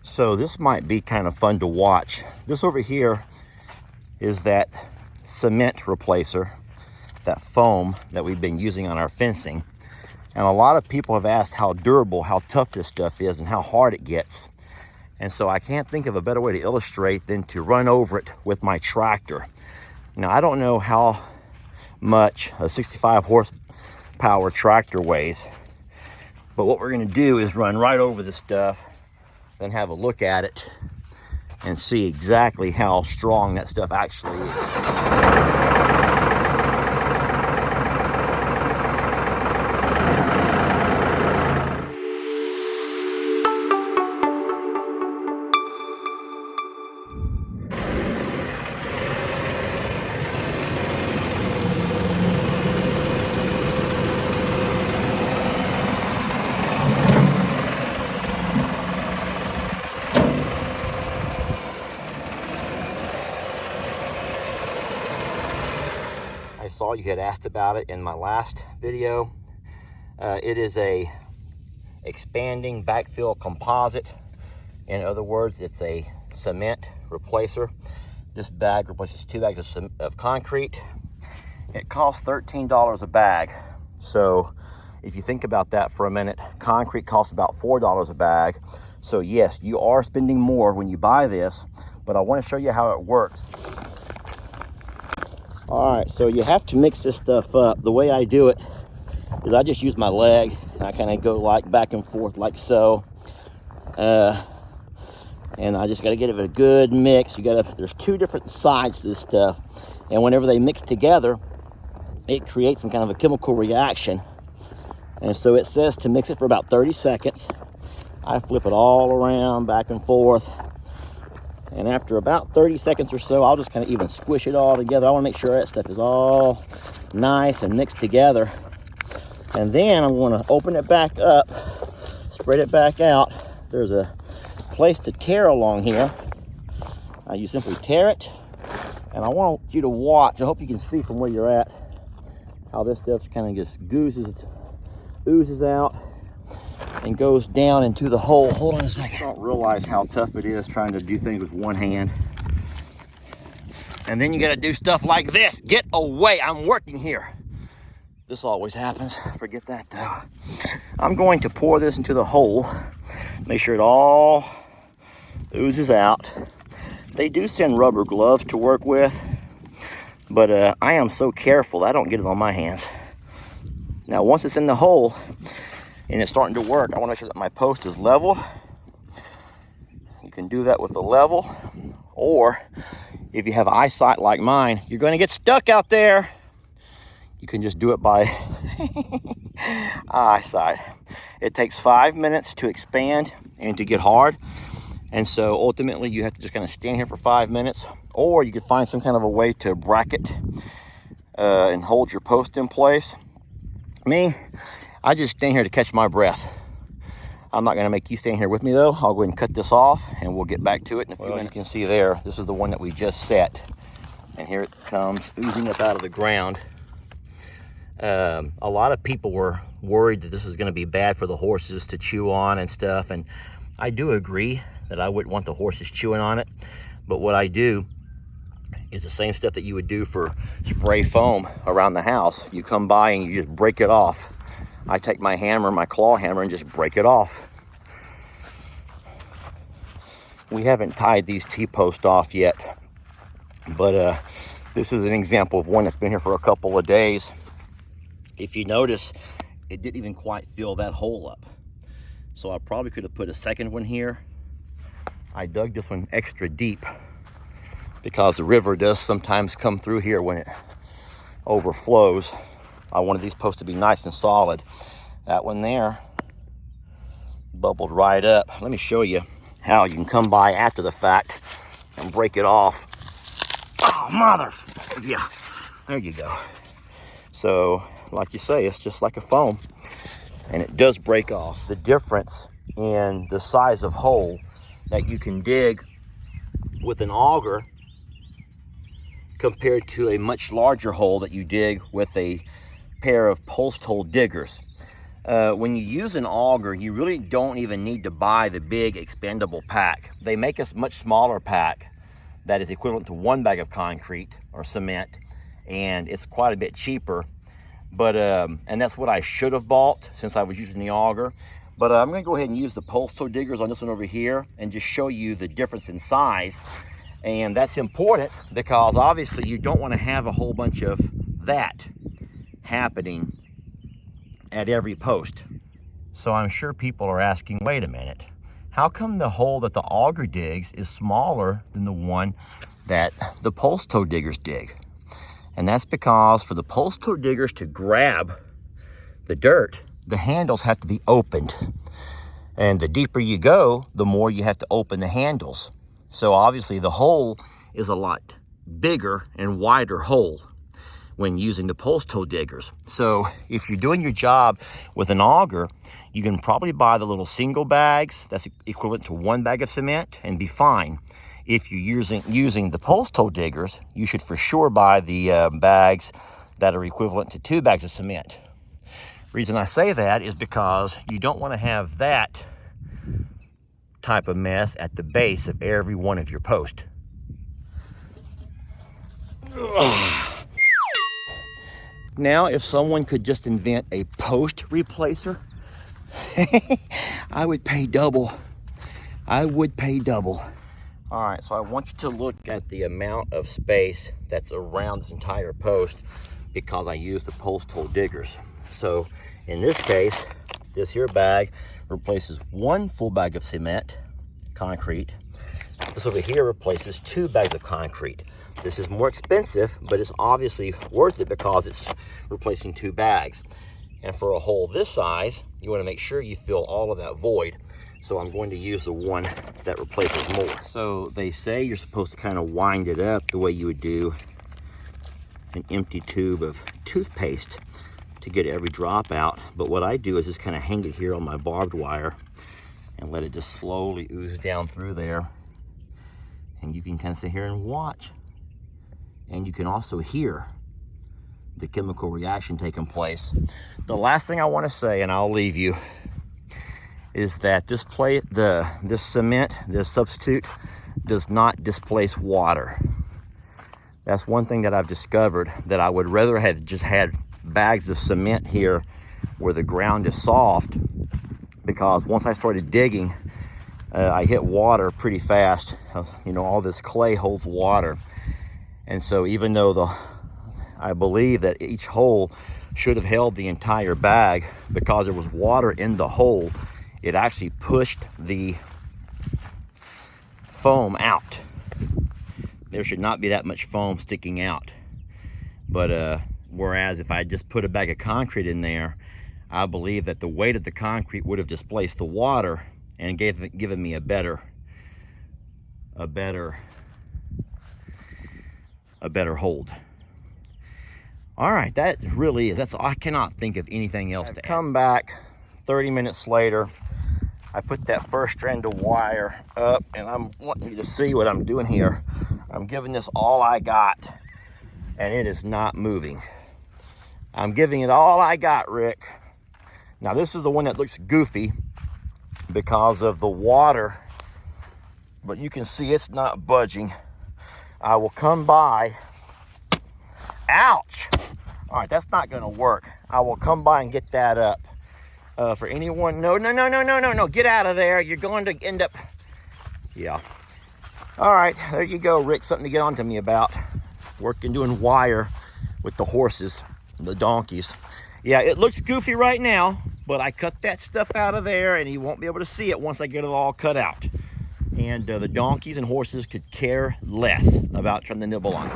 So this might be kind of fun to watch. This over here is that cement replacer, that foam that we've been using on our fencing. And a lot of people have asked how durable, how tough this stuff is and how hard it gets. And so I can't think of a better way to illustrate than to run over it with my tractor. Now, I don't know how much a 65 horsepower tractor weighs, but what we're gonna do is run right over this stuff, then have a look at it and see exactly how strong that stuff actually is. I saw you had asked about it in my last video. It is a expanding backfill composite. In other words, it's a cement replacer. This bag replaces 2 bags of concrete. It costs $13 a bag. So if you think about that for a minute, concrete costs about $4 a bag. So yes, you are spending more when you buy this, but I want to show you how it works. All right, so you have to mix this stuff up. The way I do it is I just use my leg and I kind of go like back and forth like so. And I just got to give it a good mix. There's 2 different sides to this stuff. And whenever they mix together, it creates some kind of a chemical reaction. And so it says to mix it for about 30 seconds. I flip it all around, back and forth. And after about 30 seconds or so, I'll just kind of even squish it all together. I want to make sure that stuff is all nice and mixed together. And then I'm going to open it back up, spread it back out. There's a place to tear along here. You simply tear it. And I want you to watch. I hope you can see from where you're at how this stuff kind of just oozes out and goes down into the hole. Hold on a second. I don't realize how tough it is trying to do things with one hand. And then you got to do stuff like this. Get away, I'm working here. This always happens. Forget that though. I'm going to pour this into the hole. Make sure it all oozes out. They do send rubber gloves to work with, but I am so careful I don't get it on my hands. Now, once it's in the hole and it's starting to work, I want to make sure that my post is level. You can do that with a level, or if you have eyesight like mine, you're going to get stuck out there. You can just do it by eyesight. It takes 5 minutes to expand and to get hard. And so ultimately you have to just kind of stand here for 5 minutes, or you could find some kind of a way to bracket and hold your post in place. Me, I just stand here to catch my breath. I'm not gonna make you stand here with me though. I'll go ahead and cut this off and we'll get back to it in a few minutes. You can see there, this is the one that we just set. And here it comes oozing up out of the ground. A lot of people were worried that this is gonna be bad for the horses to chew on and stuff. And I do agree that I wouldn't want the horses chewing on it. But what I do is the same stuff that you would do for spray foam around the house. You come by and you just break it off. I take my hammer, my claw hammer, and just break it off. We haven't tied these T-posts off yet, but this is an example of one that's been here for a couple of days. If you notice, it didn't even quite fill that hole up. So I probably could have put a second one here. I dug this one extra deep because the river does sometimes come through here when it overflows. I wanted these posts to be nice and solid. That one there bubbled right up. Let me show you how you can come by after the fact and break it off. Oh, mother, yeah, there you go. So, like you say, it's just like a foam, and it does break off. The difference in the size of hole that you can dig with an auger compared to a much larger hole that you dig with a pair of post hole diggers. When you use an auger, you really don't even need to buy the big expandable pack. They make a much smaller pack that is equivalent to 1 bag of concrete or cement, and it's quite a bit cheaper. But and that's what I should have bought since I was using the auger. But I'm going to go ahead and use the pulse toe diggers on this one over here and just show you the difference in size. And that's important because obviously you don't want to have a whole bunch of that happening at every post. So I'm sure people are asking, wait a minute, how come the hole that the auger digs is smaller than the one that the pulse toe diggers dig? And that's because for the pulse toe diggers to grab the dirt, the handles have to be opened. And the deeper you go, the more you have to open the handles. So obviously the hole is a lot bigger and wider hole when using the pulse toe diggers. So if you're doing your job with an auger, you can probably buy the little single bags that's equivalent to 1 bag of cement and be fine. If you're using the pulse toe diggers, you should for sure buy the bags that are equivalent to 2 bags of cement. Reason I say that is because you don't want to have that type of mess at the base of every one of your posts. Now, if someone could just invent a post replacer, I would pay double. I would pay double. All right, so I want you to look at the amount of space that's around this entire post because I use the pulse toe diggers. So in this case, this here bag replaces 1 full bag of cement, concrete. This over here replaces 2 bags of concrete. This is more expensive, but it's obviously worth it because it's replacing 2 bags. And for a hole this size, you want to make sure you fill all of that void. So I'm going to use the one that replaces more. So they say you're supposed to kind of wind it up the way you would do an empty tube of toothpaste to get every drop out. But what I do is just kind of hang it here on my barbed wire and let it just slowly ooze down through there. And you can kind of sit here and watch. And you can also hear the chemical reaction taking place. The last thing I want to say, and I'll leave you, is that this cement, this substitute, does not displace water. That's one thing that I've discovered, that I would rather have just had bags of cement here where the ground is soft, because once I started digging, I hit water pretty fast. You know, all this clay holds water. And so even though I believe that each hole should have held the entire bag, because there was water in the hole, it actually pushed the foam out. There should not be that much foam sticking out. But whereas if I just put a bag of concrete in there, I believe that the weight of the concrete would have displaced the water and given me a better hold. All right, that really is, I cannot think of anything else to add. Come back 30 minutes later. I put that first strand of wire up, and I'm wanting you to see what I'm doing here. I'm giving this all I got, and it is not moving. I'm giving it all I got, Rick. Now this is the one that looks goofy because of the water, but you can see it's not budging. I will come by. Ouch! All right, that's not gonna work. I will come by and get that up. For anyone, no, get out of there. You're going to end up, yeah. All right, there you go, Rick, something to get on to me about. Working, doing wire with the horses, the donkeys. Yeah, it looks goofy right now, but I cut that stuff out of there and you won't be able to see it once I get it all cut out. And the donkeys and horses could care less about trying to nibble on it.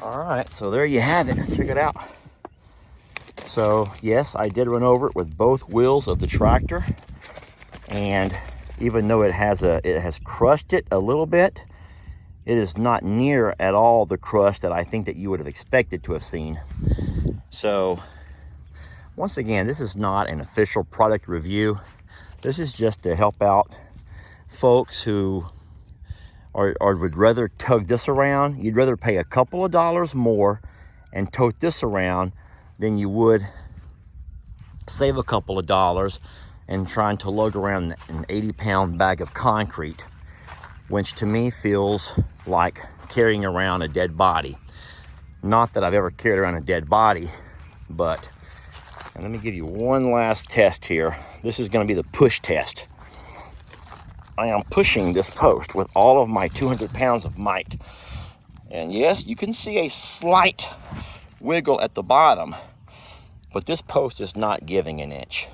All right, so there you have it. Check it out. So yes, I did run over it with both wheels of the tractor, and even though it has crushed it a little bit, it is not near at all the crush that I think that you would have expected to have seen. So Once again, this is not an official product review. This is just to help out folks who or would rather tug this around. You'd rather pay a couple of dollars more and tote this around than you would save a couple of dollars and trying to lug around an 80-pound bag of concrete, which to me feels like carrying around a dead body. Not that I've ever carried around a dead body, but, and let me give you one last test here. This is going to be the push test. I am pushing this post with all of my 200 pounds of might. And yes, you can see a slight wiggle at the bottom, but this post is not giving an inch.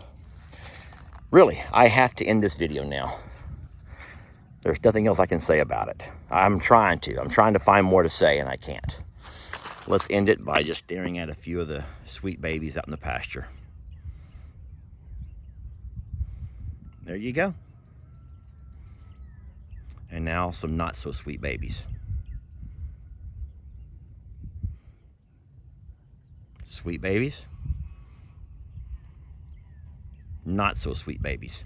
Really, I have to end this video now. There's nothing else I can say about it. I'm trying to find more to say, and I can't. Let's end it by just staring at a few of the sweet babies out in the pasture. There you go. And now some not so sweet babies. Sweet babies. Not so sweet babies.